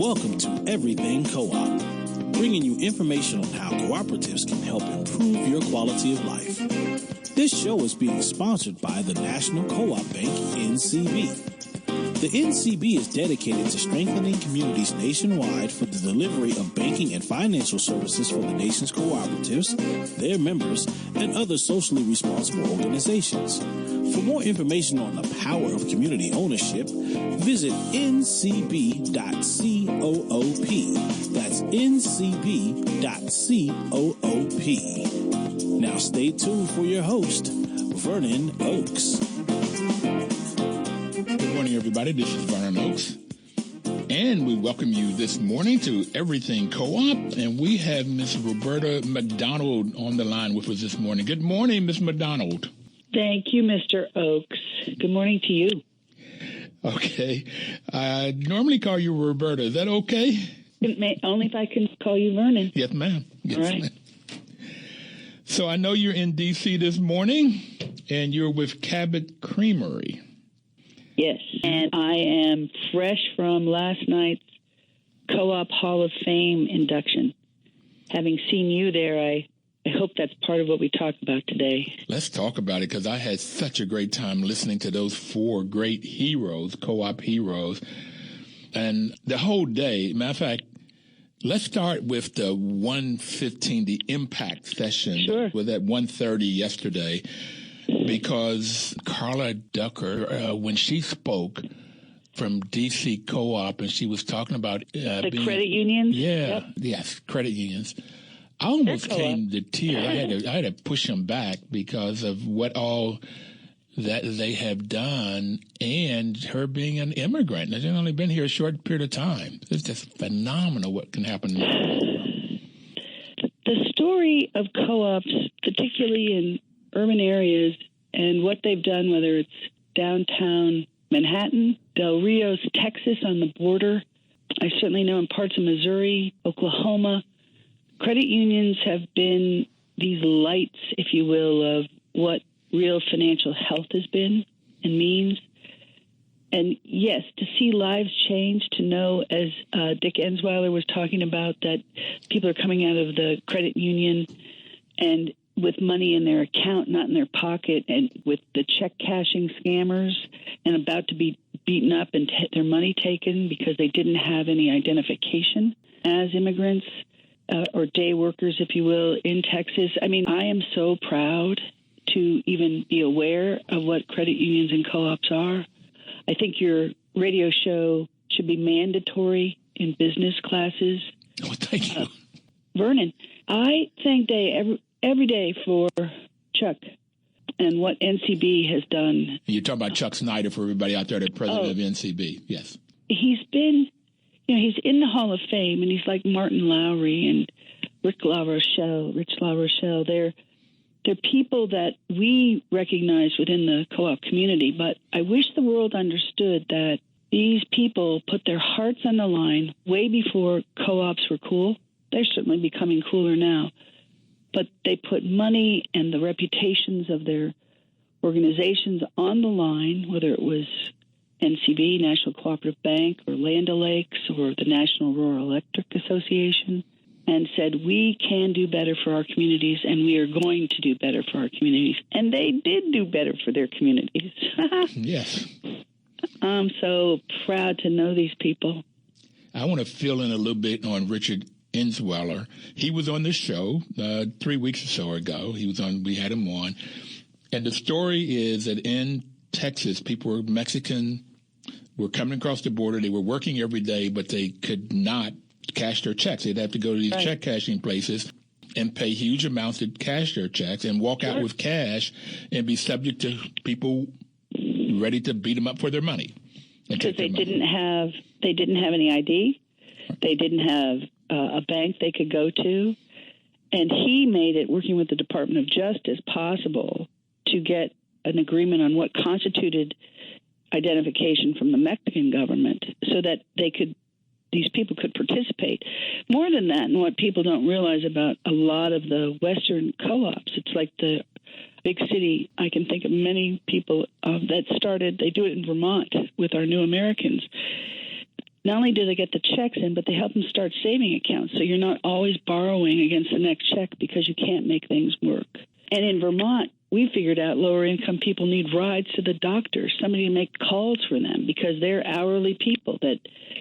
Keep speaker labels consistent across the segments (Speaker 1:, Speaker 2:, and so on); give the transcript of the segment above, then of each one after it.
Speaker 1: Welcome to Everything Co-op, bringing you information on how cooperatives can help improve your quality of life. This show is being sponsored by the National Co-op Bank, NCB. The NCB is dedicated to strengthening communities nationwide for the delivery of banking and financial services for the nation's cooperatives, their members, and other socially responsible organizations. For more information on the power of community ownership, visit ncb.coop. That's ncb.coop. Now stay tuned for your host, Vernon Oakes.
Speaker 2: Good morning, everybody. This is Vernon Oakes, and we welcome you this morning to Everything Co-op, and we have Miss Roberta MacDonald on the line with us this morning. Good morning, Miss MacDonald.
Speaker 3: Thank you, Mr. Oakes. Good morning to you.
Speaker 2: Okay. I normally call you Roberta. Is that okay?
Speaker 3: Only if I can call you Vernon.
Speaker 2: Yes, ma'am. Yes,
Speaker 3: all right.
Speaker 2: Ma'am. So I know you're in D.C. this morning, and you're with Cabot Creamery.
Speaker 3: Yes, and I am fresh from last night's Co-op Hall of Fame induction. Having seen you there, I hope that's part of what we talk about today.
Speaker 2: Let's talk about it, because I had such a great time listening to those four great heroes, co-op heroes, and the whole day. Matter of fact, let's start with the 1:15, the impact session.
Speaker 3: Sure.
Speaker 2: Was at 1:30 yesterday, because Carla Ducker, when she spoke from D.C. Co-op, and she was talking about
Speaker 3: the credit unions.
Speaker 2: Yeah,
Speaker 3: yep.
Speaker 2: Yes, credit unions. I almost came to tears. I had to push them back because of what all that they have done, and her being an immigrant. She's only been here a short period of time. It's just phenomenal what can happen.
Speaker 3: The story of co-ops, particularly in urban areas, and what they've done, whether it's downtown Manhattan, Del Rios, Texas on the border. I certainly know in parts of Missouri, Oklahoma, credit unions have been these lights, if you will, of what real financial health has been and means. And yes, to see lives change, to know, as Dick Ensweiler was talking about, that people are coming out of the credit union and with money in their account, not in their pocket, and with the check cashing scammers, and about to be beaten up and their money taken because they didn't have any identification as immigrants or day workers, if you will, in Texas. I mean, I am so proud to even be aware of what credit unions and co-ops are. I think your radio show should be mandatory in business classes.
Speaker 2: Oh, thank you.
Speaker 3: Vernon, I thank every day for Chuck and what NCB has done.
Speaker 2: You're talking about Chuck Snyder, for everybody out there, the president of NCB. Yes.
Speaker 3: He's been, he's in the Hall of Fame, and he's like Martin Lowry and Rich LaRochelle. They're people that we recognize within the co-op community, but I wish the world understood that these people put their hearts on the line way before co-ops were cool. They're certainly becoming cooler now. But they put money and the reputations of their organizations on the line, whether it was NCB, National Cooperative Bank, or Land O'Lakes, or the National Rural Electric Association, and said, we can do better for our communities, and we are going to do better for our communities. And they did do better for their communities.
Speaker 2: Yes.
Speaker 3: I'm so proud to know these people.
Speaker 2: I want to fill in a little bit on Richard Ensweiler. He was on this show 3 weeks or so ago. We had him on. And the story is that in Texas, people were Mexican, were coming across the border. They were working every day, but they could not cash their checks. They'd have to go to these check cashing places and pay huge amounts to cash their checks and walk out with cash and be subject to people ready to beat them up for their money.
Speaker 3: Because they didn't have any ID. They didn't have a bank they could go to. And he made it, working with the Department of Justice, possible to get an agreement on what constituted identification from the Mexican government so that these people could participate. More than that, and what people don't realize about a lot of the Western co-ops, it's like the big city. I can think of many people that started, they do it in Vermont with our New Americans. not only do they get the checks in, but they help them start saving accounts. So you're not always borrowing against the next check because you can't make things work. And in Vermont, we figured out lower income people need rides to the doctor, somebody to make calls for them because they're hourly people that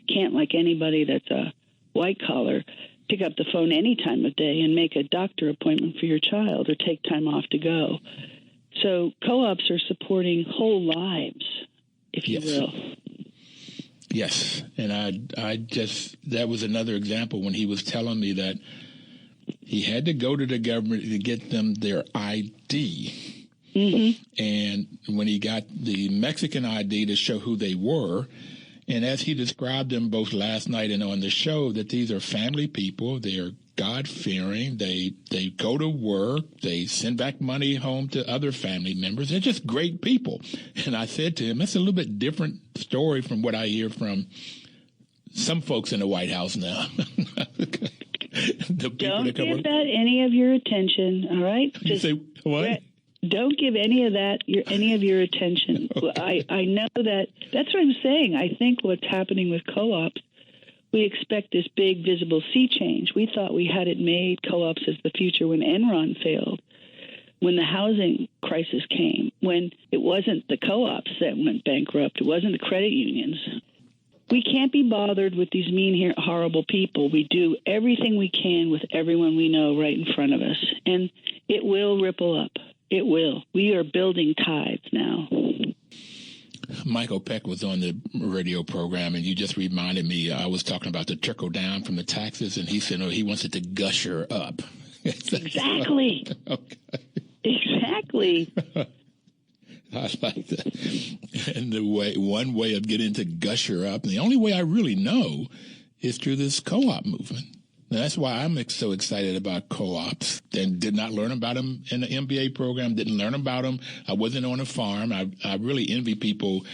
Speaker 3: can't, like anybody that's a white collar, pick up the phone any time of day and make a doctor appointment for your child or take time off to go. So co-ops are supporting whole lives, if you will.
Speaker 2: Yes. And I just, that was another example when he was telling me that he had to go to the government to get them their ID. Mm-hmm. And when he got the Mexican ID to show who they were, and as he described them both last night and on the show, that these are family people, they are God-fearing, they go to work, they send back money home to other family members. They're just great people. And I said to him, that's a little bit different story from what I hear from some folks in the White House now.
Speaker 3: Don't give that any of your attention, all right?
Speaker 2: Just you say what?
Speaker 3: Don't give any of that any of your attention. Okay. I know that's what I'm saying. I think what's happening with co-ops, we expect this big visible sea change. We thought we had it made, co-ops as the future, when Enron failed, when the housing crisis came, when it wasn't the co-ops that went bankrupt, it wasn't the credit unions. We can't be bothered with these mean, horrible people. We do everything we can with everyone we know right in front of us, and it will ripple up. It will. We are building tides now.
Speaker 2: Michael Peck was on the radio program, and you just reminded me, I was talking about the trickle down from the taxes, and he said, no, he wants it to gusher up.
Speaker 3: Exactly.
Speaker 2: Okay.
Speaker 3: Exactly.
Speaker 2: I like that. And one way of getting to gusher up, and the only way I really know, is through this co-op movement. And that's why I'm so excited about co-ops. And did not learn about them in the MBA program, didn't learn about them. I wasn't on a farm. I really envy people,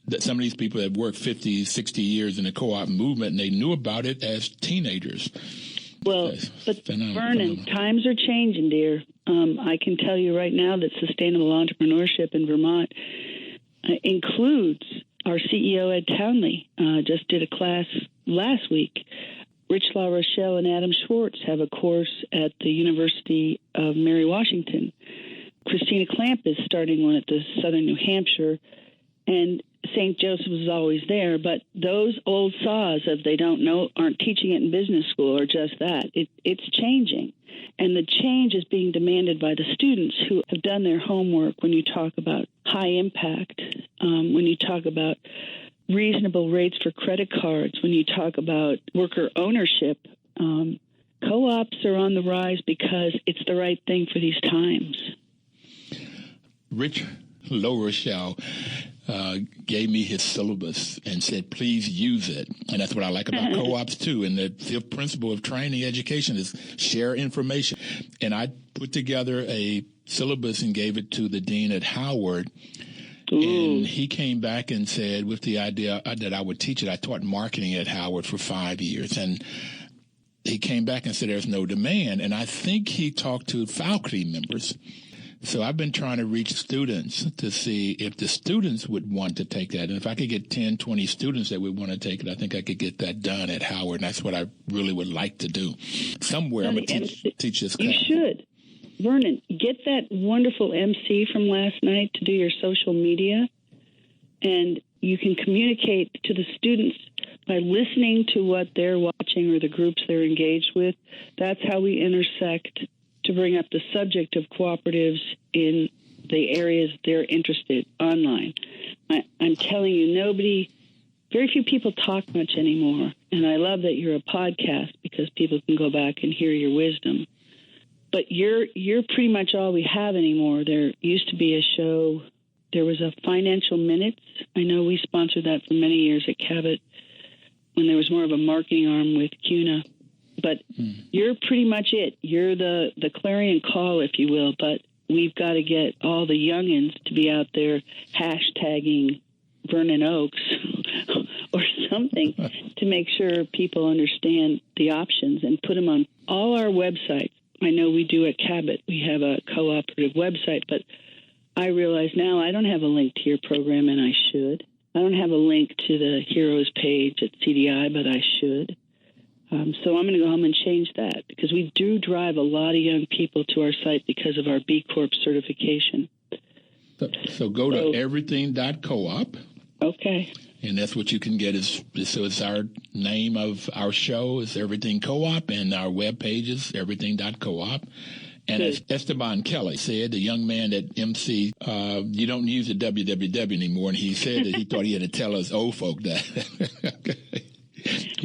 Speaker 2: that some of these people that worked 50, 60 years in the co-op movement, and they knew about it as teenagers.
Speaker 3: Well, but Vernon, times are changing, dear. I can tell you right now that sustainable entrepreneurship in Vermont includes our CEO, Ed Townley, just did a class last week. Rich LaRochelle and Adam Schwartz have a course at the University of Mary Washington. Christina Clamp is starting one at the Southern New Hampshire, and St. Joseph is always there. But those old saws of they don't know, aren't teaching it in business school, are just that. It's changing. And the change is being demanded by the students who have done their homework. When you talk about high impact, when you talk about reasonable rates for credit cards, when you talk about worker ownership, co-ops are on the rise because it's the right thing for these times.
Speaker 2: Rich LaRochelle gave me his syllabus and said, please use it. And that's what I like about co-ops, too. And the fifth principle of training education is share information. And I put together a syllabus and gave it to the dean at Howard. Ooh. And he came back and said, with the idea that I would teach it, I taught marketing at Howard for 5 years. And he came back and said, there's no demand. And I think he talked to faculty members. So I've been trying to reach students to see if the students would want to take that. And if I could get 10, 20 students that would want to take it, I think I could get that done at Howard. And that's what I really would like to do. Somewhere I'm going to teach this class.
Speaker 3: You should. Vernon, get that wonderful MC from last night to do your social media, and you can communicate to the students by listening to what they're watching or the groups they're engaged with. That's how we intersect to bring up the subject of cooperatives in the areas they're interested online. I'm telling you, very few people talk much anymore, and I love that you're a podcast because people can go back and hear your wisdom. But you're pretty much all we have anymore. There used to be a show. There was a Financial Minutes. I know we sponsored that for many years at Cabot when there was more of a marketing arm with CUNA. But you're pretty much it. You're the clarion call, if you will. But we've got to get all the youngins to be out there hashtagging Vernon Oaks or something to make sure people understand the options and put them on all our websites. I know we do at Cabot. We have a cooperative website, but I realize now I don't have a link to your program, and I should. I don't have a link to the Heroes page at CDI, but I should. So I'm going to go home and change that, because we do drive a lot of young people to our site because of our B Corp certification.
Speaker 2: So go to everything.coop.
Speaker 3: Okay.
Speaker 2: And that's what you can get. So it's our name of our show is Everything Co-op, and our webpage is everything.coop. And as Esteban Kelly said, the young man at MC, you don't use the www anymore, and he said that he thought he had to tell us old folk that. Okay.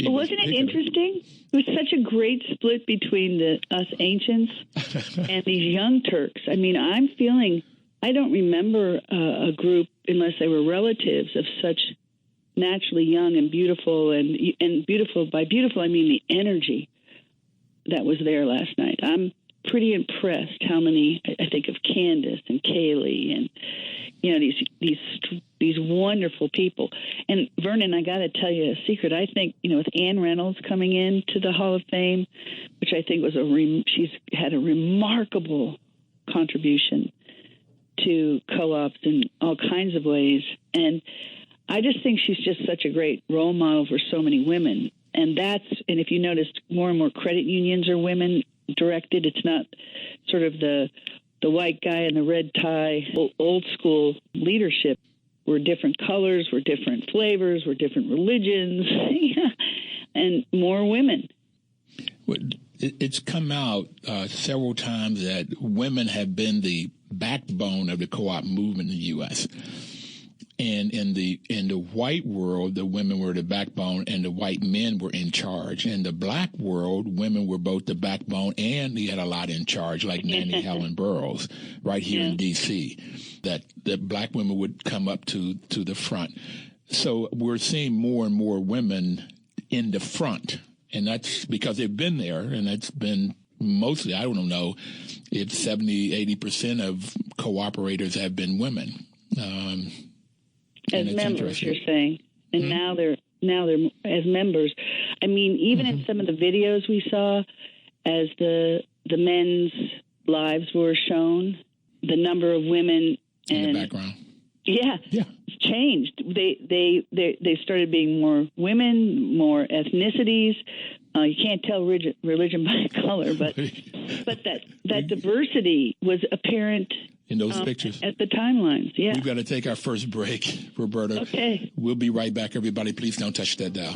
Speaker 3: Well, wasn't it interesting? It was such a great split between us ancients and these young Turks. I mean, I don't remember a group, unless they were relatives, of such naturally young and beautiful, and beautiful. By beautiful, I mean the energy that was there last night. I'm pretty impressed how many, I think of Candace and Kaylee and, these wonderful people. And Vernon, I got to tell you a secret. I think, with Ann Reynolds coming into the Hall of Fame, which I think was she's had a remarkable contribution to co-ops in all kinds of ways. And I just think she's just such a great role model for so many women. And if you noticed, more and more credit unions are women directed. It's not sort of the white guy in the red tie, old school leadership. We're different colors, we're different flavors, we're different religions, and more women.
Speaker 2: It's come out several times that women have been the backbone of the co-op movement in the U.S. And in the white world, the women were the backbone and the white men were in charge. In the black world, women were both the backbone and they had a lot in charge, like Nanny Helen Burroughs right here in D.C., that the black women would come up to the front. So we're seeing more and more women in the front, and that's because they've been there, and that's been mostly, I don't know, if 70, 80% of cooperators have been women.
Speaker 3: As members, you're saying, and now they're as members. I mean, even in some of the videos we saw, as the men's lives were shown, the number of women
Speaker 2: in the background,
Speaker 3: changed. They started being more women, more ethnicities. You can't tell religion by color, but that diversity was apparent
Speaker 2: in those pictures
Speaker 3: at the timelines. Yeah,
Speaker 2: we've got to take our first break, Roberta.
Speaker 3: Okay,
Speaker 2: we'll be right back. Everybody, please don't touch that dial.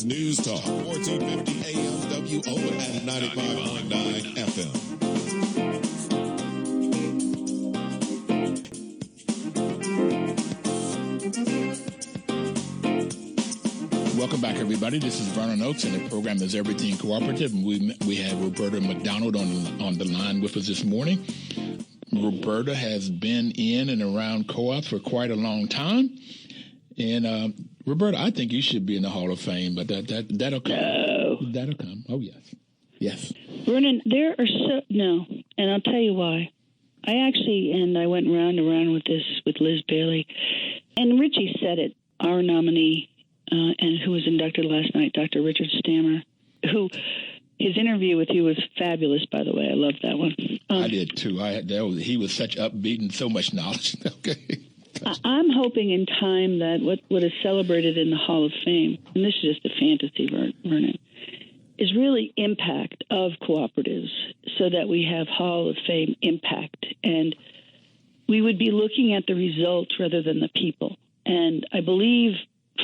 Speaker 4: News Talk, 1450 AM WO and 95.9 FM.
Speaker 2: Welcome back, everybody. This is Vernon Oakes, and the program is Everything Cooperative. And we have Roberta MacDonald on the line with us this morning. Roberta has been in and around co-ops for quite a long time. And Roberta, I think you should be in the Hall of Fame, but that'll come.
Speaker 3: No.
Speaker 2: That'll come. Oh, yes.
Speaker 3: Vernon, there are no, and I'll tell you why. I went round and round with this with Liz Bailey, and Richie said it. Our nominee, and who was inducted last night, Dr. Richard Stammer, who his interview with you was fabulous. By the way, I loved that one.
Speaker 2: I did too. He was such upbeat and so much knowledge. Okay.
Speaker 3: I'm hoping in time that what is celebrated in the Hall of Fame, and this is just a fantasy, Vernon, is really impact of cooperatives, so that we have Hall of Fame impact. And we would be looking at the results rather than the people. And I believe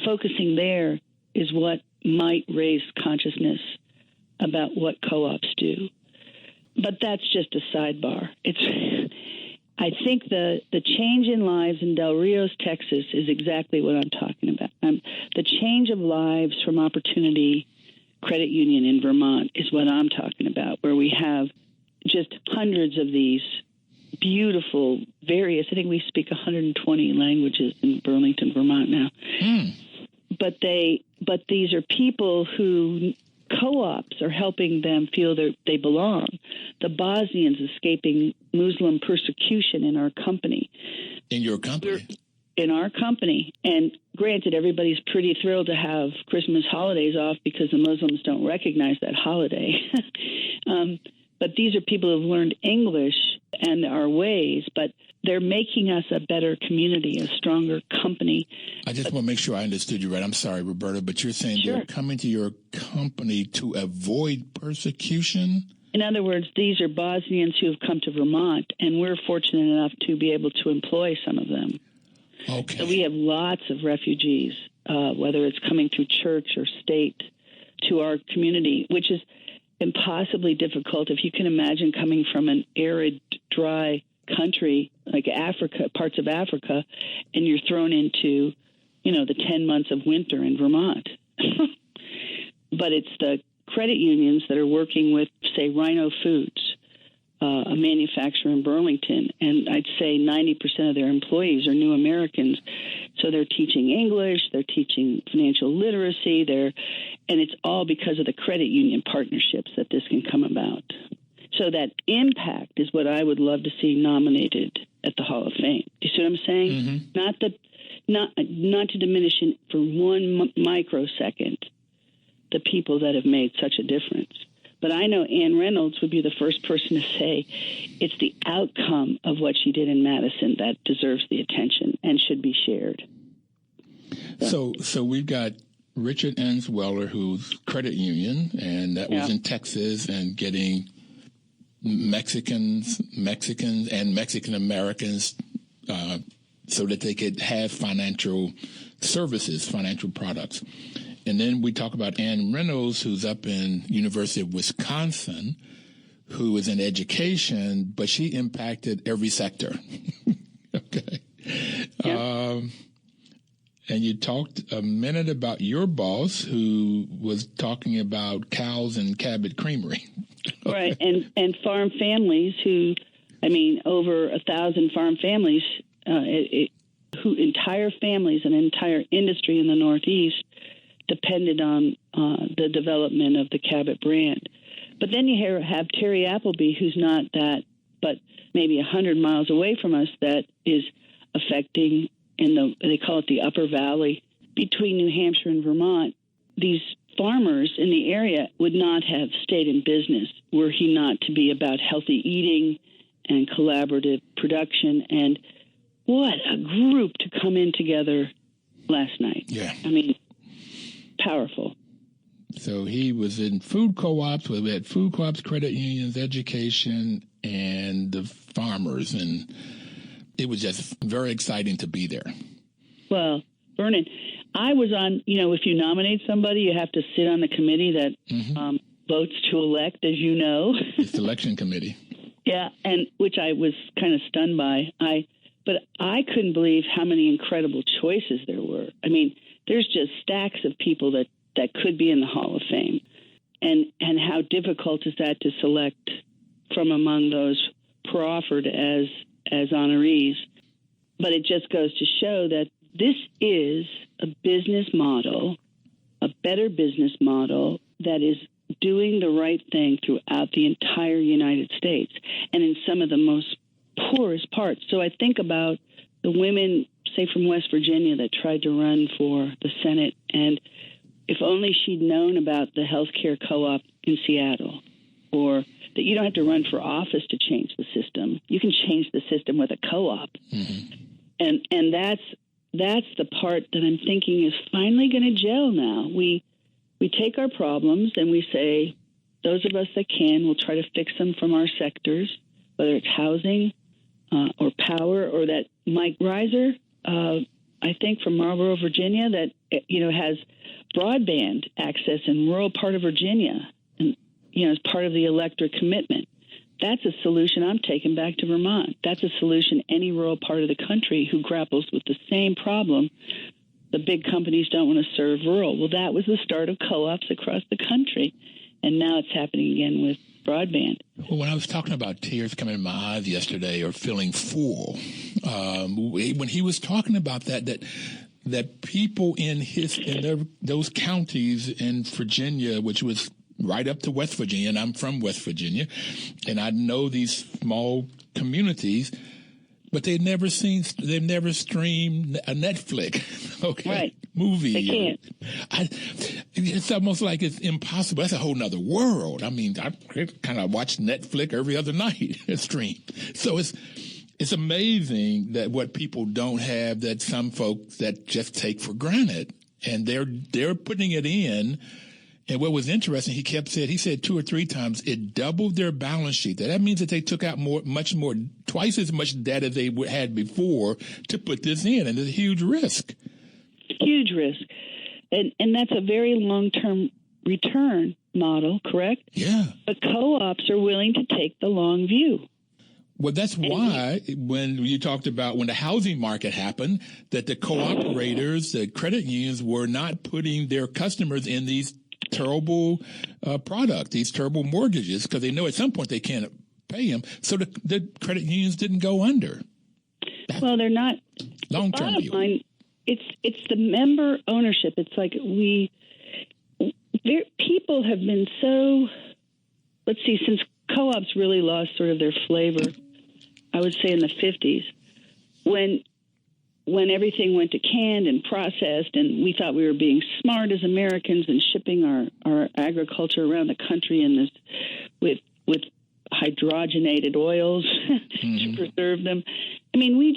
Speaker 3: focusing there is what might raise consciousness about what co-ops do. But that's just a sidebar. I think the change in lives in Del Rios, Texas, is exactly what I'm talking about. The change of lives from Opportunity Credit Union in Vermont is what I'm talking about, where we have just hundreds of these beautiful, various, I think we speak 120 languages in Burlington, Vermont now. but these are people who co-ops are helping them feel that they belong. The Bosnians escaping Muslim persecution in our company.
Speaker 2: In your company?
Speaker 3: In our company. And granted, everybody's pretty thrilled to have Christmas holidays off because the Muslims don't recognize that holiday. But these are people who've learned English and our ways, but they're making us a better community, a stronger company.
Speaker 2: I just want to make sure I understood you right. I'm sorry, Roberta, but you're saying they're coming to your company to avoid persecution?
Speaker 3: In other words, these are Bosnians who have come to Vermont, and we're fortunate enough to be able to employ some of them.
Speaker 2: Okay.
Speaker 3: So we have lots of refugees, whether it's coming through church or state, to our community, which is impossibly difficult. If you can imagine coming from an arid, dry country like Africa, parts of Africa, and you're thrown into, the 10 months of winter in Vermont. But it's the credit unions that are working with, say, Rhino Foods, a manufacturer in Burlington, and I'd say 90% of their employees are new Americans. So they're teaching English, they're teaching financial literacy, and it's all because of the credit union partnerships that this can come about. So that impact is what I would love to see nominated at the Hall of Fame. Do you see what I'm saying? Mm-hmm. Not to diminish it for one microsecond the people that have made such a difference. But I know Ann Reynolds would be the first person to say it's the outcome of what she did in Madison that deserves the attention and should be shared.
Speaker 2: So we've got Richard Ensweller, who's credit union, and that was in Texas, and getting Mexicans, and Mexican Americans so that they could have financial services, financial products. And then we talk about Ann Reynolds, who's up in University of Wisconsin, who is in education, but she impacted every sector. Okay. Yeah. And you talked a minute about your boss, who was talking about cows and Cabot Creamery.
Speaker 3: Right, and farm families who, over 1,000 farm families, who entire families, an entire industry in the Northeast depended on the development of the Cabot brand. But then you have Terry Appleby, who's not that, but maybe 100 miles away from us, that is affecting, they call it the Upper Valley, between New Hampshire and Vermont. These farmers in the area would not have stayed in business were he not to be about healthy eating and collaborative production. And what a group to come in together last night.
Speaker 2: Yeah.
Speaker 3: Powerful.
Speaker 2: So he was in food co-ops, where we had food co-ops, credit unions, education, and the farmers. And it was just very exciting to be there.
Speaker 3: Well, Vernon, I was on, if you nominate somebody, you have to sit on the committee that votes to elect, as you know.
Speaker 2: The selection committee.
Speaker 3: Yeah, and which I was kind of stunned by. But I couldn't believe how many incredible choices there were. There's just stacks of people that could be in the Hall of Fame. And how difficult is that to select from among those proffered as honorees. But it just goes to show that this is a business model, a better business model that is doing the right thing throughout the entire United States and in some of the most poorest parts. So I think about the women, say, from West Virginia that tried to run for the Senate, and if only she'd known about the healthcare co-op in Seattle, or that you don't have to run for office to change the system. You can change the system with a co-op. Mm-hmm. And that's the part that I'm thinking is finally going to gel now. We take our problems and we say, those of us that can, we'll try to fix them from our sectors, whether it's housing or power, or that Mike Reiser, I think from Marlboro, Virginia, that has broadband access in rural part of Virginia, and as part of the electric commitment. That's a solution I'm taking back to Vermont. That's a solution any rural part of the country who grapples with the same problem. The big companies don't want to serve rural. Well, that was the start of co-ops across the country, and now it's happening again with broadband.
Speaker 2: Well, when I was talking about tears coming in my eyes yesterday, or feeling full, when he was talking about that that people in those counties in Virginia, which was right up to West Virginia, and I'm from West Virginia, and I know these small communities, but they've never streamed a Netflix movie.
Speaker 3: They can't.
Speaker 2: It's almost like it's impossible. That's a whole nother world. I mean, I kind of watch Netflix every other night stream. So it's amazing that what people don't have that some folks that just take for granted, and they're putting it in. And what was interesting, he said 2 or 3 times, it doubled their balance sheet. That means that they took out much more, twice as much debt as they had before to put this in. And it's a huge risk.
Speaker 3: Huge risk. And that's a very long-term return model, correct?
Speaker 2: Yeah.
Speaker 3: But co-ops are willing to take the long view.
Speaker 2: Well, that's why when you talked about when the housing market happened, that the cooperators, the credit unions were not putting their customers in these terrible these terrible mortgages, because they know at some point they can't pay them. So the credit unions didn't go under.
Speaker 3: Well, they're not.
Speaker 2: Long-term view.
Speaker 3: Line, it's the member ownership. It's like people have been so, let's see, since co-ops really lost sort of their flavor, I would say in the 50s, when everything went to canned and processed, and we thought we were being smart as Americans and shipping our agriculture around the country in this with hydrogenated oils to preserve them. I mean, we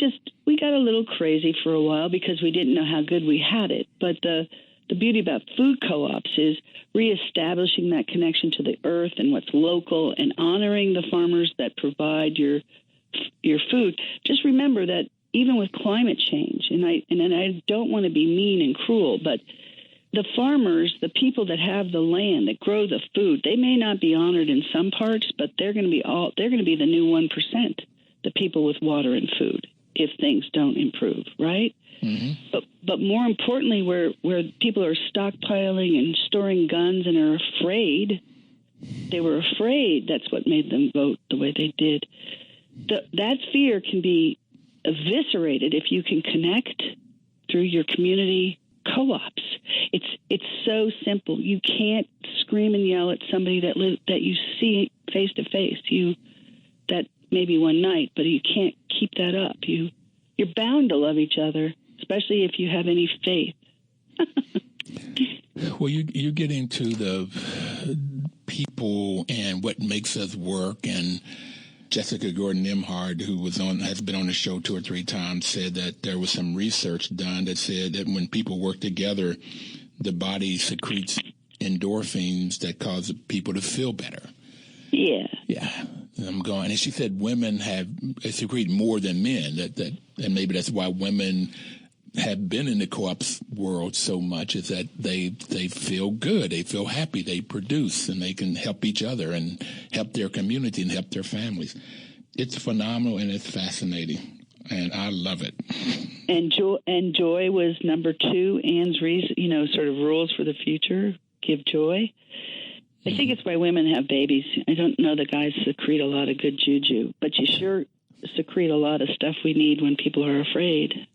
Speaker 3: got a little crazy for a while because we didn't know how good we had it. But the beauty about food co-ops is reestablishing that connection to the earth and what's local, and honoring the farmers that provide your food. Just remember that even with climate change, and I don't want to be mean and cruel, but the farmers, the people that have the land, that grow the food, they may not be honored in some parts, but they're going to be the new 1%, the people with water and food, if things don't improve, right? Mm-hmm. But more importantly, where people are stockpiling and storing guns and are afraid, they were afraid. That's what made them vote the way they did. That fear can be eviscerated if you can connect through your community co-ops. It's so simple. You can't scream and yell at somebody that you see face to face. That maybe one night, but you can't keep that up. You're bound to love each other, especially if you have any faith.
Speaker 2: Well, you get into the people and what makes us work, and Jessica Gordon-Nimhard, who has been on the show 2 or 3 times, said that there was some research done that said that when people work together, the body secretes endorphins that cause people to feel better. Yeah. Yeah. And I'm going, and she said women secrete more than men, and maybe that's why women have been in the co-ops world so much, is that they feel good, they feel happy, they produce, and they can help each other and help their community and help their families. It's phenomenal and it's fascinating, and I love it. And
Speaker 3: joy was number 2. Anne's reason, sort of rules for the future. Give joy. I think it's why women have babies. I don't know the guys secrete a lot of good juju, but you sure secrete a lot of stuff we need when people are afraid.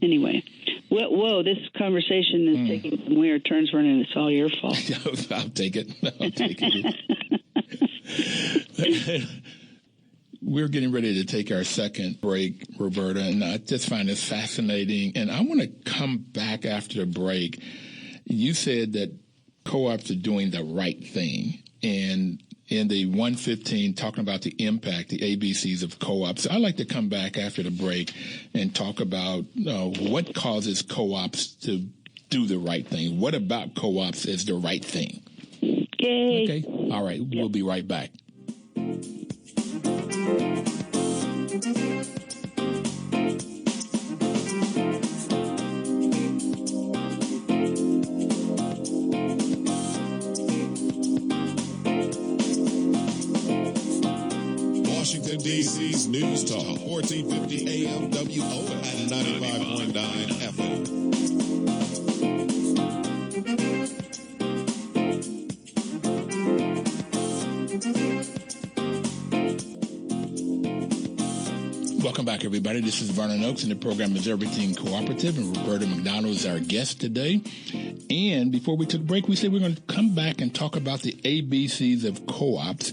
Speaker 3: Anyway, whoa, this conversation is taking some weird turns, Vernon. It's all your fault.
Speaker 2: I'll take it. We're getting ready to take our second break, Roberta, and I just find this fascinating. And I want to come back after the break. You said that co-ops are doing the right thing, and in the 115, talking about the impact, the ABCs of co-ops. I'd like to come back after the break and talk about what causes co-ops to do the right thing. What about co-ops is the right thing?
Speaker 3: Yay.
Speaker 2: Okay. All right. Yep. We'll be right back.
Speaker 4: Washington, D.C.'s News Talk, 1450 AM WO at 95.9 FM.
Speaker 2: Welcome back, everybody. This is Vernon Oakes, and the program is Everything Cooperative, and Roberta MacDonald is our guest today. And before we took a break, we said we're going to come back and talk about the ABCs of co-ops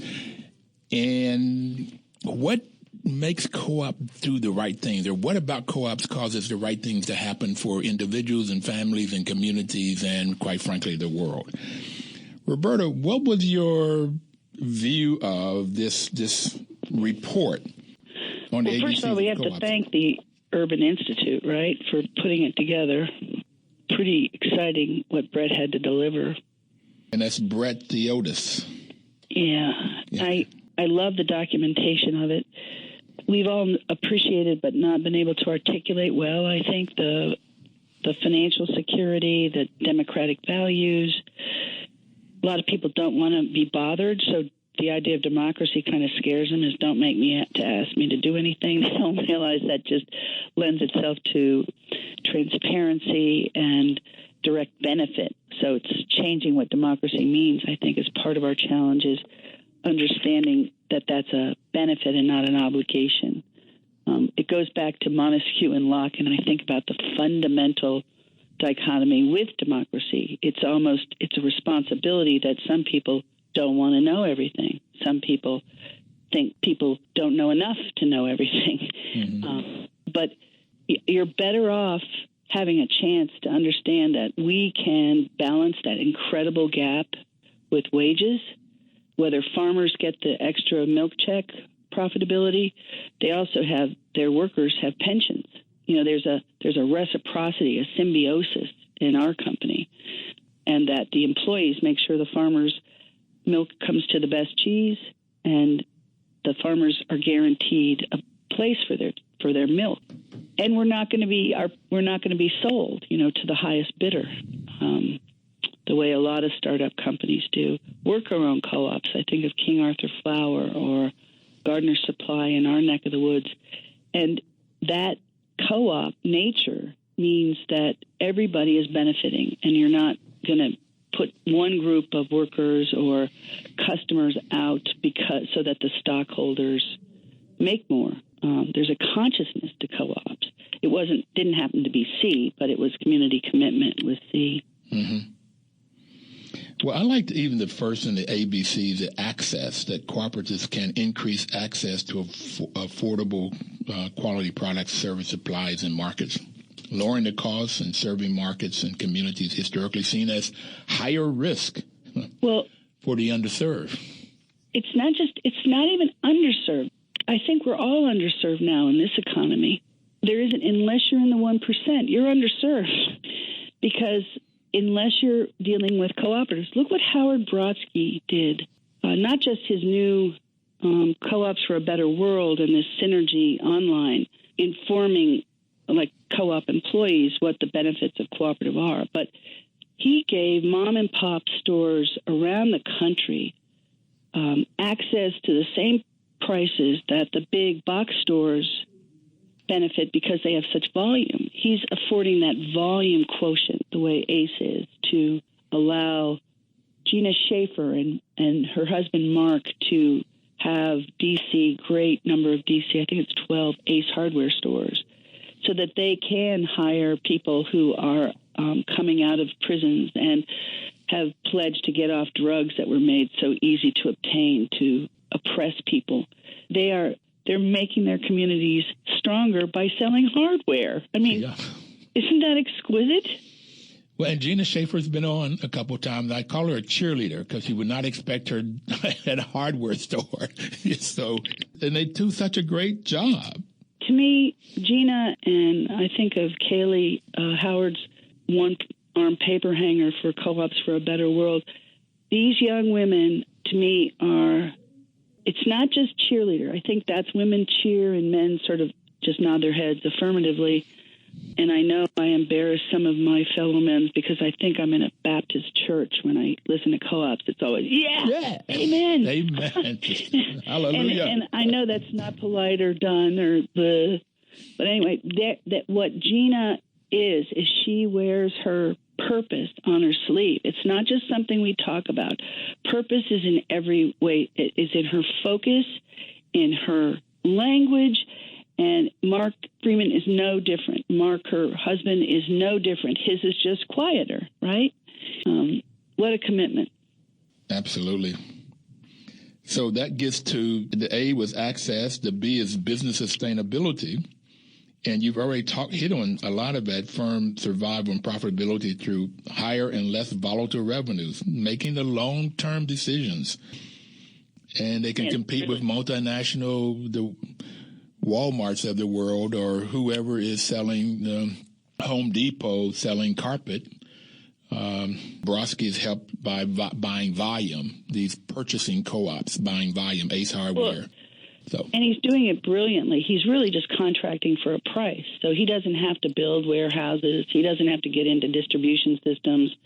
Speaker 2: and what makes co-op do the right things, or what about co-ops causes the right things to happen for individuals and families and communities and, quite frankly, the world. Roberta, what was your view of this report on the ABCs of co-ops?
Speaker 3: First of all, we have to thank the Urban Institute, right, for putting it together. Pretty exciting what Brett had to deliver.
Speaker 2: And that's Brett Theotis.
Speaker 3: Yeah. I love the documentation of it. We've all appreciated but not been able to articulate well, I think, the financial security, the democratic values. A lot of people don't want to be bothered, so the idea of democracy kind of scares them, is don't make me to ask me to do anything. They don't realize that just lends itself to transparency and direct benefit. So it's changing what democracy means, I think, is part of our challenge, is understanding that that's a benefit and not an obligation. It goes back to Montesquieu and Locke, and I think about the fundamental dichotomy with democracy. It's a responsibility that some people don't want to know everything. Some people think people don't know enough to know everything. Mm-hmm. But you're better off having a chance to understand that we can balance that incredible gap with wages. Whether farmers get the extra milk check profitability, they also have, their workers have pensions. You know, there's a reciprocity, a symbiosis in our company, and that the employees make sure the farmers' milk comes to the best cheese, and the farmers are guaranteed a place for their milk. And we're not going to be sold, to the highest bidder, the way a lot of startup companies do. Worker-owned co-ops. I think of King Arthur Flour or Gardner Supply in our neck of the woods, and that co-op nature means that everybody is benefiting, and you're not going to put one group of workers or customers out so that the stockholders make more. There's a consciousness to co-ops. It didn't happen to be C, but it was community commitment with C.
Speaker 2: Mm-hmm. Well, I liked even the first in the ABCs, the access, that cooperatives can increase access to affordable quality products, service, supplies, and markets, lowering the costs and serving markets and communities historically seen as higher risk for the underserved. It's
Speaker 3: not even underserved. I think we're all underserved now in this economy. There isn't, unless you're in the 1%, you're underserved, because unless you're dealing with cooperatives. Look what Howard Brodsky did, not just his new Co-ops for a Better World and this synergy online, informing like co-op employees what the benefits of cooperative are, but he gave mom and pop stores around the country access to the same prices that the big box stores benefit because they have such volume. He's affording that volume quotient, the way ACE is, to allow Gina Schaefer and her husband Mark to have great number of DC, I think it's 12 ACE hardware stores, so that they can hire people who are coming out of prisons and have pledged to get off drugs that were made so easy to obtain to oppress people. They're making their communities stronger by selling hardware. I mean, Isn't that exquisite?
Speaker 2: Well, and Gina Schaefer's been on a couple of times. I call her a cheerleader because you would not expect her at a hardware store. And they do such a great job.
Speaker 3: To me, Gina, and I think of Kaylee Howard's one-arm paper hanger for Co-ops for a Better World, these young women, to me, it's not just cheerleader. I think that's women cheer and men sort of just nod their heads affirmatively. And I know I embarrass some of my fellow men because I think I'm in a Baptist church when I listen to co-ops. It's always, yeah. Amen.
Speaker 2: Amen. Hallelujah.
Speaker 3: And I know that's not polite or done but anyway, that what Gina is she wears her purpose on her sleeve. It's not just something we talk about. Purpose is in every way. It is in her focus, in her language, And Mark Freeman is no different. Mark, her husband, is no different. His is just quieter, right? What a commitment.
Speaker 2: Absolutely. So that gets to the A was access, the B is business sustainability. And you've already hit on a lot of that. Firms survive on profitability through higher and less volatile revenues, making the long-term decisions. And they can compete with multinational, the Walmarts of the world, or whoever is selling, Home Depot selling carpet. Brodsky is helped by buying volume, these purchasing co-ops, buying volume, Ace Hardware.
Speaker 3: And he's doing it brilliantly. He's really just contracting for a price. So he doesn't have to build warehouses. He doesn't have to get into distribution systems.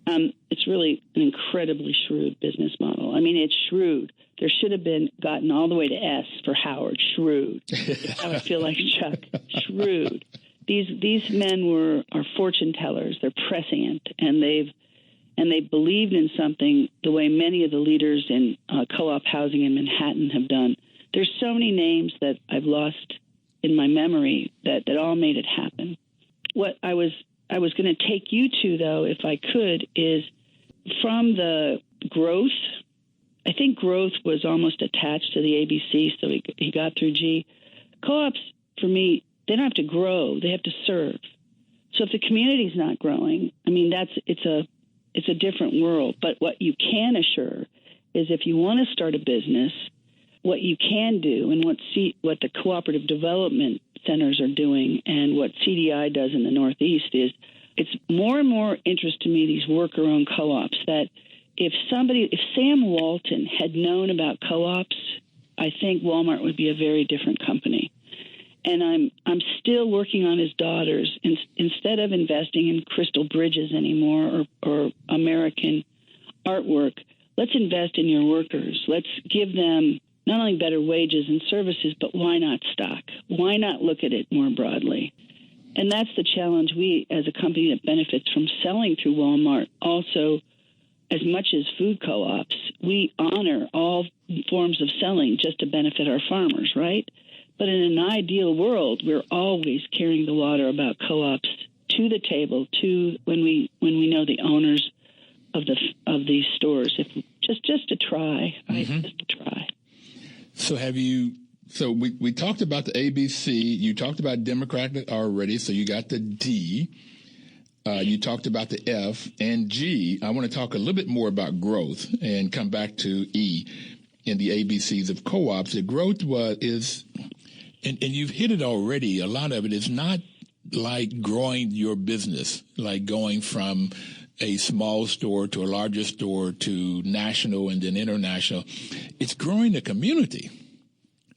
Speaker 3: It's really an incredibly shrewd business model. I mean, it's shrewd. There should have been gotten all the way to S for Howard. Shrewd. That's how I feel like Chuck. Shrewd. These men are fortune tellers. They're prescient, and they believed in something the way many of the leaders in co-op housing in Manhattan have done. There's so many names that I've lost in my memory that all made it happen. What I was going to take you to, though, if I could, is from the growth. I think growth was almost attached to the ABC, so he got through G. Co-ops, for me, they don't have to grow; they have to serve. So if the community's not growing, I mean, it's a different world. But what you can assure is, if you want to start a business, what you can do, and what the cooperative development centers are doing, and what CDI does in the Northeast, is it's more and more interest to me, these worker-owned co-ops, that if Sam Walton had known about co-ops, I think Walmart would be a very different company. And I'm still working on his daughters. Instead of investing in Crystal Bridges anymore or American artwork, let's invest in your workers. Let's give them not only better wages and services, but why not stock? Why not look at it more broadly? And that's the challenge. We, as a company that benefits from selling through Walmart, also, as much as food co-ops, we honor all forms of selling just to benefit our farmers, right? But in an ideal world, we're always carrying the water about co-ops to the table, to when we know the owners of these stores. If just to try, just to try.
Speaker 2: So So we talked about the ABC. You talked about Democratic already. So you got the D. You talked about the F and G. I want to talk a little bit more about growth and come back to E in the ABCs of co-ops. The growth is, and you've hit it already. A lot of it is not like growing your business, like going from a small store to a larger store to national and then international. It's growing the community.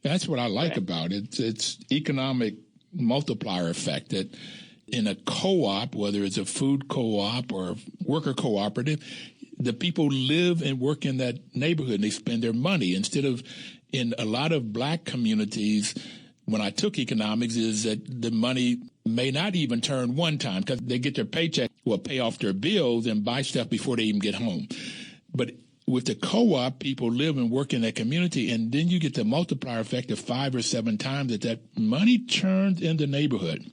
Speaker 2: That's what I like about it. It's economic multiplier effect that in a co-op, whether it's a food co-op or worker cooperative, the people live and work in that neighborhood and they spend their money. Instead of in a lot of black communities, when I took economics, is that the money may not even turn one time because they get their paycheck, will pay off their bills and buy stuff before they even get home. But with the co-op, people live and work in that community, and then you get the multiplier effect of 5 or 7 times that money turns in the neighborhood.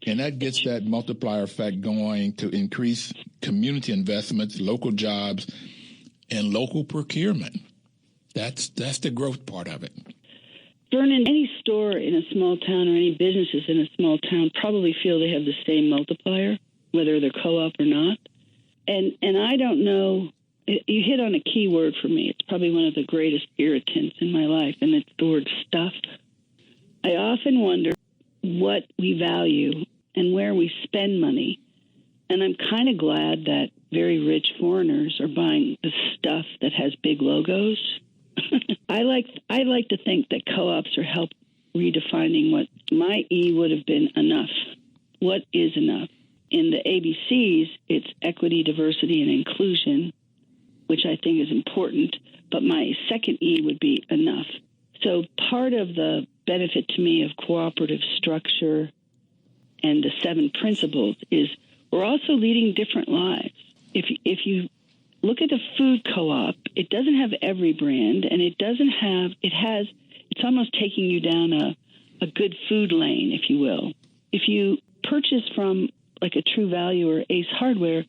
Speaker 2: And that gets that multiplier effect going to increase community investments, local jobs, and local procurement. That's the growth part of it.
Speaker 3: Vernon, any store in a small town or any businesses in a small town probably feel they have the same multiplier, whether they're co-op or not. And I don't know, you hit on a key word for me. It's probably one of the greatest irritants in my life, and it's the word stuff. I often wonder what we value and where we spend money. And I'm kind of glad that very rich foreigners are buying the stuff that has big logos. I like to think that co-ops are help redefining what my E would have been enough. What is enough? In the ABCs, it's equity, diversity, and inclusion, which I think is important. But my second E would be enough. So part of the benefit to me of cooperative structure and the 7 principles is we're also leading different lives. If you look at the food co-op, it doesn't have every brand, and it's almost taking you down a good food lane, if you will. If you purchase from like a True Value or Ace Hardware,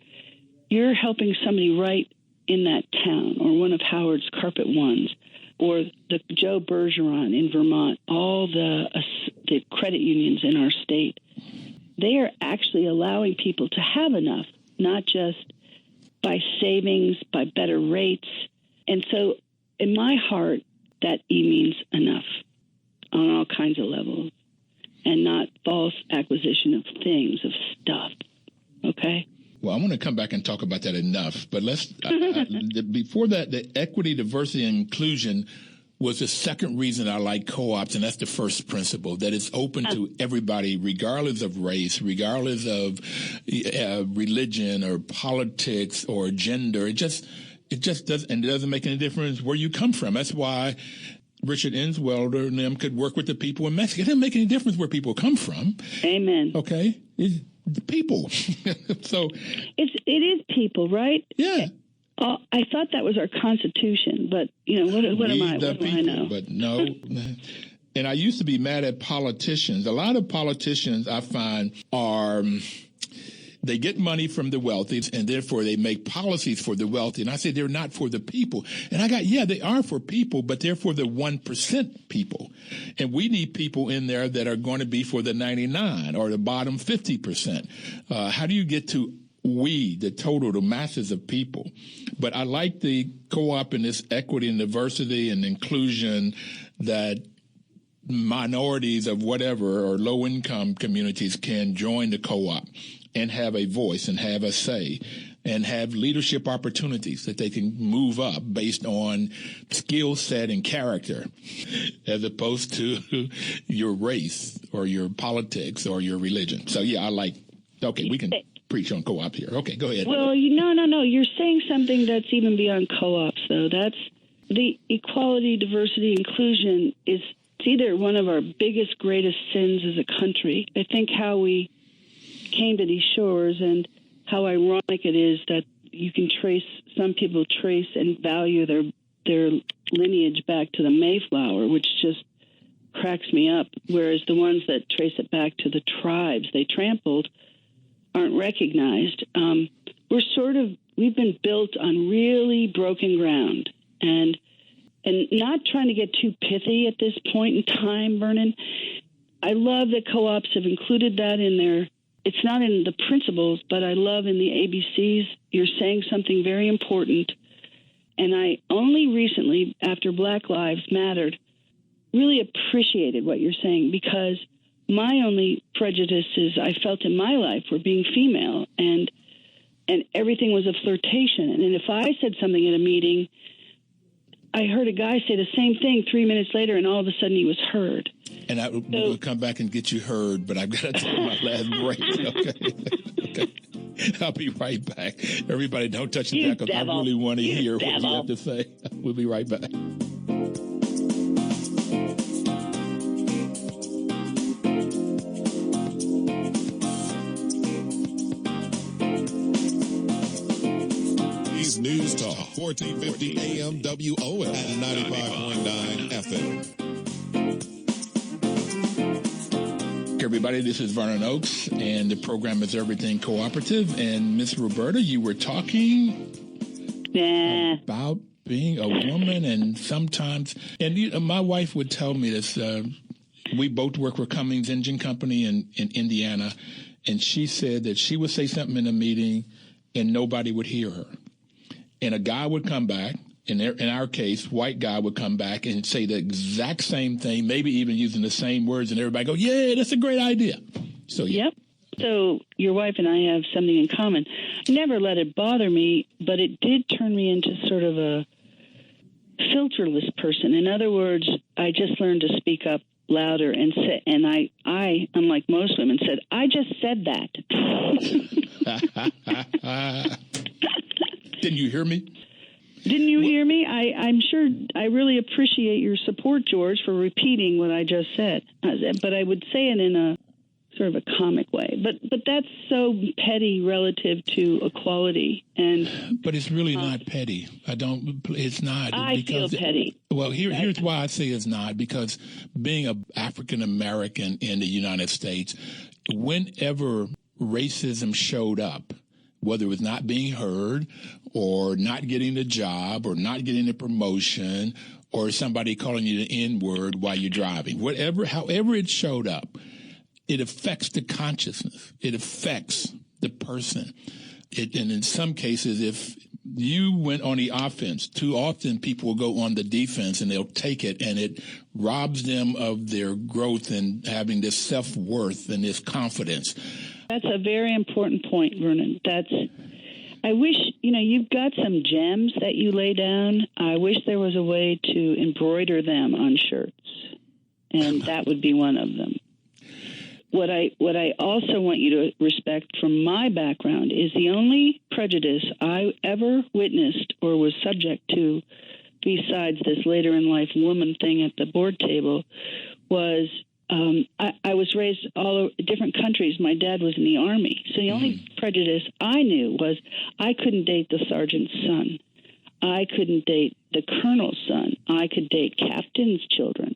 Speaker 3: you're helping somebody right in that town, or one of Howard's Carpet Ones, or the Joe Bergeron in Vermont, all the credit unions in our state. They are actually allowing people to have enough, not just by savings, by better rates. And so in my heart, that E means enough on all kinds of levels, and not false acquisition of things, of stuff. Okay?
Speaker 2: Well, I want to come back and talk about that enough, but let's before that, the equity, diversity, and inclusion was the second reason I like co-ops, and that's the first principle, that it's open to everybody, regardless of race, regardless of religion or politics or gender. It just doesn't, and it doesn't make any difference where you come from. That's why Richard Inswelder and them could work with the people in Mexico. It doesn't make any difference where people come from.
Speaker 3: Amen.
Speaker 2: Okay? It's the people. So
Speaker 3: it is people, right?
Speaker 2: Yeah.
Speaker 3: I thought that was our Constitution, but, you know, what am I? What do I know?
Speaker 2: But no. And I used to be mad at politicians. A lot of politicians, I find, they get money from the wealthy, and therefore they make policies for the wealthy. And I say they're not for the people. And they are for people, but they're for the 1% people. And we need people in there that are going to be for the 99 or the bottom 50%. How do you get to the total, the masses of people? But I like the co-op and this equity and diversity and inclusion, that minorities of whatever or low-income communities can join the co-op and have a voice and have a say and have leadership opportunities, that they can move up based on skill set and character, as opposed to your race or your politics or your religion. So, yeah, we can preach on co-op here. Okay, go ahead.
Speaker 3: Well, no. You're saying something that's even beyond co-ops, though. That's the equality, diversity, inclusion is either one of our biggest, greatest sins as a country. I think how we came to these shores, and how ironic it is that some people trace and value their lineage back to the Mayflower, which just cracks me up, whereas the ones that trace it back to the tribes they trampled aren't recognized. We've been built on really broken ground, and not trying to get too pithy at this point in time, Vernon. I love that co-ops have included that in their. It's not in the principles, but I love in the ABCs, you're saying something very important. And I only recently, after Black Lives Mattered, really appreciated what you're saying, because my only prejudices I felt in my life were being female, and everything was a flirtation. And if I said something at a meeting, I heard a guy say the same thing 3 minutes later, and all of a sudden he was heard.
Speaker 2: And we'll come back and get you heard, but I've got to take my last break. Okay. I'll be right back. Everybody, don't touch the back, because I really want to hear what you have to say. We'll be right back.
Speaker 4: News Talk 1450 AM WOL at 95.9 FM.
Speaker 2: Everybody, this is Vernon Oakes, and the program is Everything Cooperative. And Miss Roberta, you were talking about being a woman, and sometimes, my wife would tell me this. We both work for Cummins Engine Company in Indiana, and she said that she would say something in a meeting, and nobody would hear her. And a guy would come back, in our case, white guy would come back and say the exact same thing, maybe even using the same words, and everybody go, yeah, that's a great idea. So, yeah.
Speaker 3: Yep. So your wife and I have something in common. I never let it bother me, but it did turn me into sort of a filterless person. In other words, I just learned to speak up louder and say, and I, unlike most women, said, I just said that.
Speaker 2: Didn't you hear me?
Speaker 3: Didn't you hear me? I'm sure I really appreciate your support, George, for repeating what I just said. But I would say it in a sort of a comic way. But that's so petty relative to equality.
Speaker 2: But it's really not petty. It's not.
Speaker 3: I feel petty.
Speaker 2: Well, here's why I say it's not, because being an African American in the United States, whenever racism showed up, whether it was not being heard or not getting the job or not getting the promotion or somebody calling you the N-word while you're driving, however it showed up, it affects the consciousness. It affects the person. And in some cases, if you went on the offense, too often people will go on the defense and they'll take it, and it robs them of their growth and having this self-worth and this confidence.
Speaker 3: That's a very important point, Vernon. I wish, you've got some gems that you lay down. I wish there was a way to embroider them on shirts, and that would be one of them. What I also want you to respect from my background is the only prejudice I ever witnessed or was subject to, besides this later in life woman thing at the board table, was I was raised all over different countries. My dad was in the Army. So the only prejudice I knew was I couldn't date the sergeant's son. I couldn't date the colonel's son. I could date captain's children.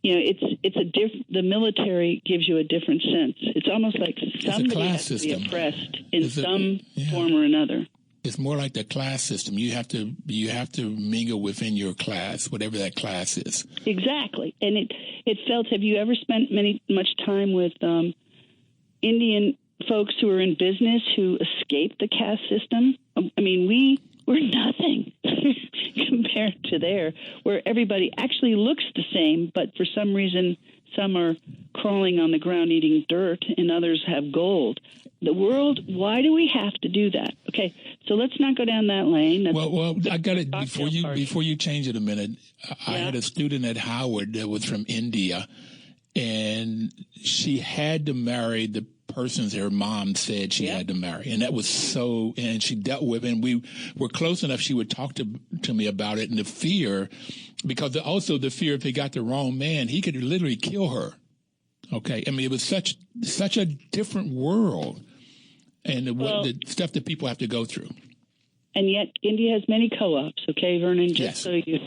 Speaker 3: The military gives you a different sense. It's almost like somebody has to be oppressed in some form or another.
Speaker 2: It's more like the class system. You have to mingle within your class, whatever that class is. Exactly.
Speaker 3: And it felt, have you ever spent much time with Indian folks who are in business who escaped the caste system? I mean, we're nothing compared to there, where everybody actually looks the same, but for some reason, some are crawling on the ground eating dirt and others have gold. The world, why do we have to do that? Okay, so let's not go down that lane.
Speaker 2: Well, I got it. Before you change it a minute, I had a student at Howard that was from India, and she had to marry the persons her mom said she had to marry. And that was so, and she dealt with, and we were close enough, she would talk to me about it, and the fear, because also the fear if they got the wrong man, he could literally kill her. Okay. I mean, it was such a different world, and the stuff that people have to go through.
Speaker 3: And yet India has many co-ops, okay, Vernon, so you...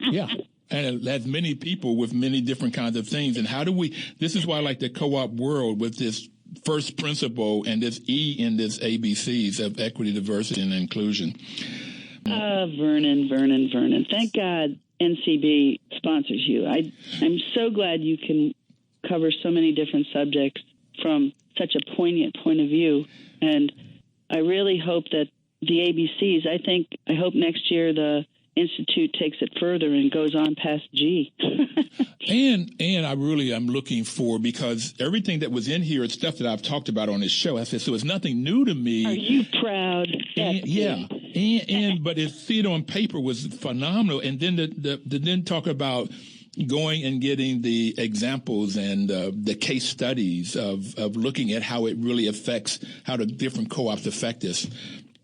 Speaker 2: Yeah. And it has many people with many different kinds of things. And this is why I like the co-op world with this first principle and this E in this ABCs of equity, diversity, and inclusion.
Speaker 3: Vernon. Thank God NCB sponsors you. I'm so glad you can cover so many different subjects from such a poignant point of view. And I really hope that the ABCs, I hope next year the Institute takes it further and goes on past G.
Speaker 2: and I'm looking for, because everything that was in here is stuff that I've talked about on this show. I said, so it's nothing new to me.
Speaker 3: Are you proud?
Speaker 2: But see it on paper was phenomenal. And then then talk about going and getting the examples and the case studies of looking at how it really affects, how the different co-ops affect us.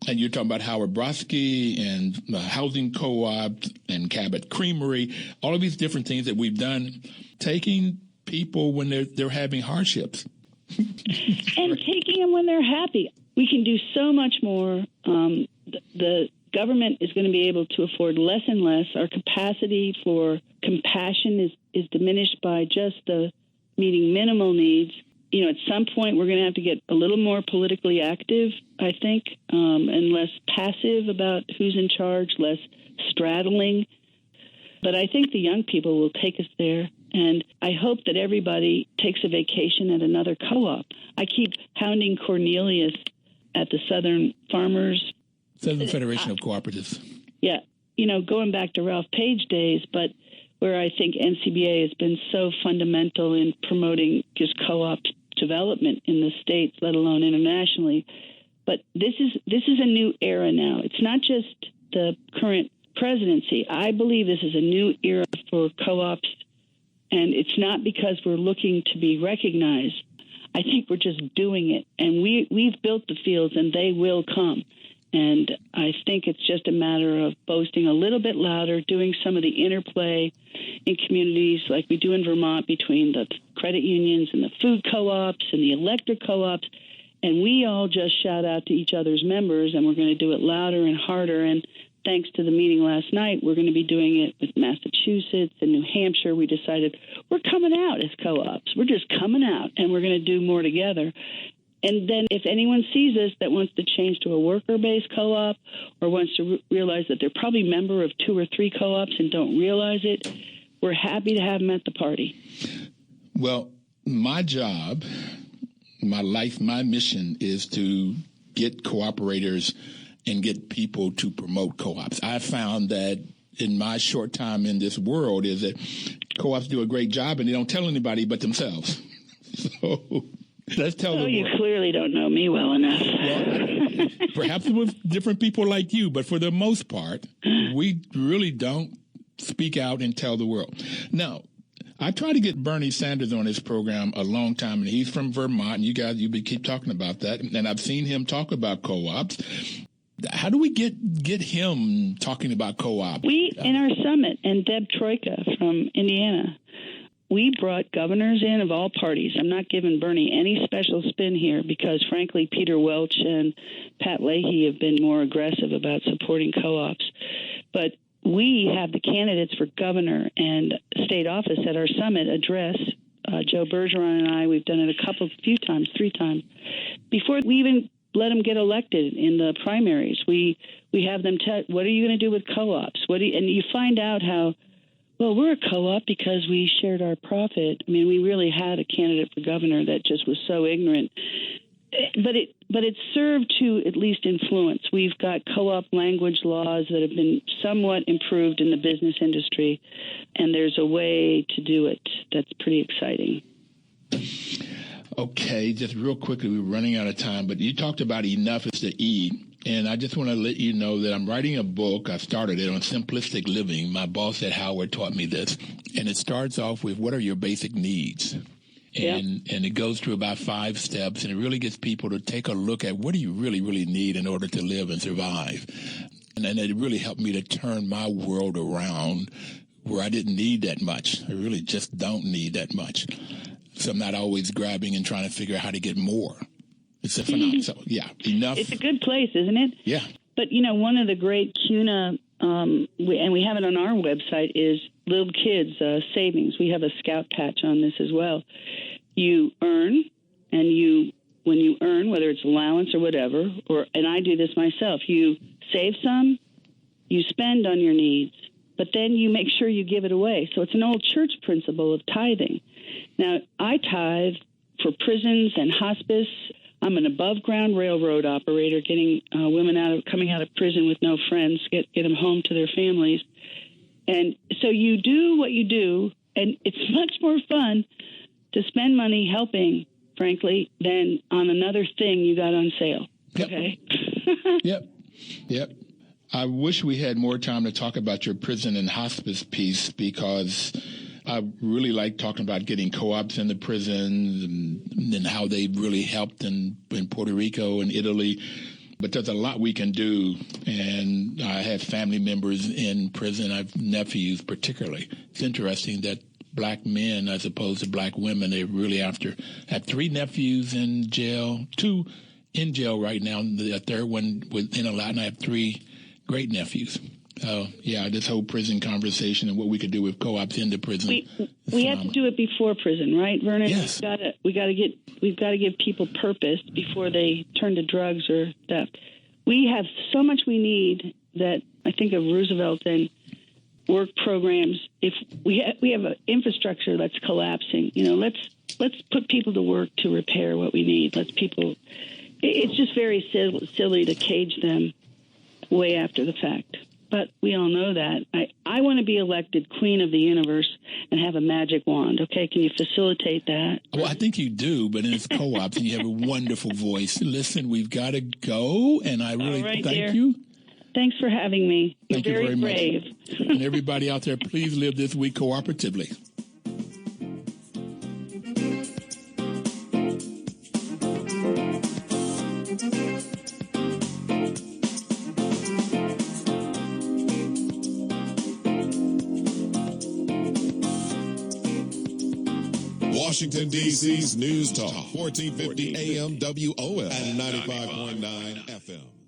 Speaker 2: And you're talking about Howard Brodsky and Housing Co-op and Cabot Creamery, all of these different things that we've done, taking people when they're having hardships.
Speaker 3: And taking them when they're happy. We can do so much more. The government is going to be able to afford less and less. Our capacity for compassion is diminished by just the meeting minimal needs. At some point, we're going to have to get a little more politically active, I think, and less passive about who's in charge, less straddling. But I think the young people will take us there. And I hope that everybody takes a vacation at another co-op. I keep hounding Cornelius at the Southern
Speaker 2: Federation of Cooperatives.
Speaker 3: Yeah. Going back to Ralph Page days, but where I think NCBA has been so fundamental in promoting just co-op development in the States, let alone internationally. But this is a new era now. It's not just the current presidency. I believe this is a new era for co-ops, and it's not because we're looking to be recognized. I think we're just doing it, and we've built the fields, and they will come. And I think it's just a matter of boasting a little bit louder, doing some of the interplay in communities like we do in Vermont between the credit unions and the food co-ops and the electric co-ops. And we all just shout out to each other's members, and we're going to do it louder and harder. And thanks to the meeting last night, we're going to be doing it with Massachusetts and New Hampshire. We decided we're coming out as co-ops. We're just coming out, and we're going to do more together. And then if anyone sees us that wants to change to a worker-based co-op or wants to realize that they're probably a member of 2 or 3 co-ops and don't realize it, we're happy to have them at the party.
Speaker 2: Well, my job, my life, my mission is to get cooperators and get people to promote co-ops. I found that in my short time in this world is that co-ops do a great job and they don't tell anybody but themselves. So let's tell them.
Speaker 3: You clearly don't know me well enough.
Speaker 2: Well, perhaps with different people like you, but for the most part, we really don't speak out and tell the world. Now, I tried to get Bernie Sanders on this program a long time, and he's from Vermont, and you guys, keep talking about that, and I've seen him talk about co-ops. How do we get him talking about co-op?
Speaker 3: In our summit, and Deb Troika from Indiana, we brought governors in of all parties. I'm not giving Bernie any special spin here because, frankly, Peter Welch and Pat Leahy have been more aggressive about supporting co-ops. But we have the candidates for governor and state office at our summit address. Joe Bergeron and I, we've done it a few times, 3 times. Before we even let them get elected in the primaries, we have them tell, what are you going to do with co-ops? And you find out how, well, we're a co-op because we shared our profit. I mean, we really had a candidate for governor that just was so ignorant. But it served to at least influence. We've got co-op language laws that have been somewhat improved in the business industry, and there's a way to do it that's pretty exciting.
Speaker 2: Okay, just real quickly, we're running out of time, but you talked about enough is the E, and I just want to let you know that I'm writing a book. I started it on simplistic living. My boss at Howard taught me this, and it starts off with what are your basic needs? And it goes through about 5 steps, and it really gets people to take a look at what do you really, really need in order to live and survive. And it really helped me to turn my world around where I didn't need that much. I really just don't need that much. So I'm not always grabbing and trying to figure out how to get more. It's a phenomenon. So, yeah, enough.
Speaker 3: It's a good place, isn't it?
Speaker 2: Yeah.
Speaker 3: But, one of the great CUNA, and we have it on our website, is little kids' savings. We have a scout patch on this as well. You earn, and when you earn, whether it's allowance or whatever, and I do this myself, you save some, you spend on your needs, but then you make sure you give it away. So it's an old church principle of tithing. Now, I tithe for prisons and hospice. I'm an above-ground railroad operator, getting women coming out of prison with no friends, get them home to their families. And so you do what you do, and it's much more fun to spend money helping, frankly, than on another thing you got on sale.
Speaker 2: Yep.
Speaker 3: Okay?
Speaker 2: Yep. I wish we had more time to talk about your prison and hospice piece because I really like talking about getting co-ops in the prisons and how they really helped in Puerto Rico and Italy. But there's a lot we can do, and I have family members in prison. I have nephews particularly. It's interesting that black men as opposed to black women, they really have 3 nephews in jail, 2 in jail right now. The third one was in a lot, and I have 3 great nephews. This whole prison conversation and what we could do with co-ops in the prison.
Speaker 3: We have to do it before prison, right, Vernon?
Speaker 2: Yes.
Speaker 3: We've got to give people purpose before they turn to drugs or theft. We have so much we need that I think of Roosevelt and work programs. If we have an infrastructure that's collapsing, let's put people to work to repair what we need. It's just very silly to cage them way after the fact. But we all know that. I want to be elected queen of the universe and have a magic wand. Okay, can you facilitate that?
Speaker 2: Well, I think you do, but it's co-ops and you have a wonderful voice. Listen, we've got to go, and I really thank you.
Speaker 3: Thanks for having me.
Speaker 2: Thank you very
Speaker 3: brave.
Speaker 2: much. And everybody out there, please live this week cooperatively.
Speaker 4: Washington, D.C.'s News Talk, 1450 AM WOL and 95.9 FM.